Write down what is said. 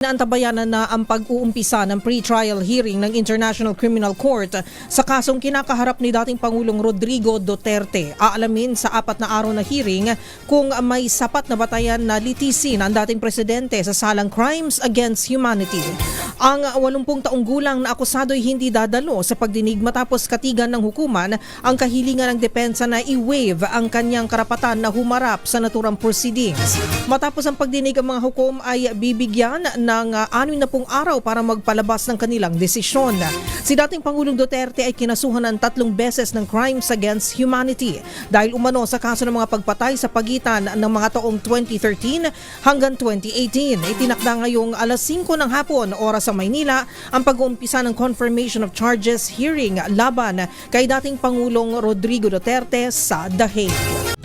Naantabayanan na ang pag-uumpisa ng pre-trial hearing ng International Criminal Court sa kasong kinakaharap ni dating Pangulong Rodrigo Duterte. Aalamin sa 4 na araw na hearing kung may sapat na batayan na litisin ang dating presidente sa salang crimes against humanity. Ang 80 taong gulang na akusado ay hindi dadalo sa pagdinig matapos katigan ng hukuman ang kahilingan ng depensa na i-waive ang kanyang karapatan na humarap sa naturang proceedings. Matapos ang pagdinig, ang mga hukom ay bibigyan ng 60 araw para magpalabas ng kanilang desisyon. Si dating Pangulong Duterte ay kinasuhan ng 3 beses ng crimes against humanity dahil umano sa kaso ng mga pagpatay sa pagitan ng mga taong 2013 hanggang 2018. Itinakda ngayong alas 5 ng hapon oras sa Maynila ang pag-uumpisa ng confirmation of charges hearing laban kay dating Pangulong Rodrigo Duterte sa The Hague.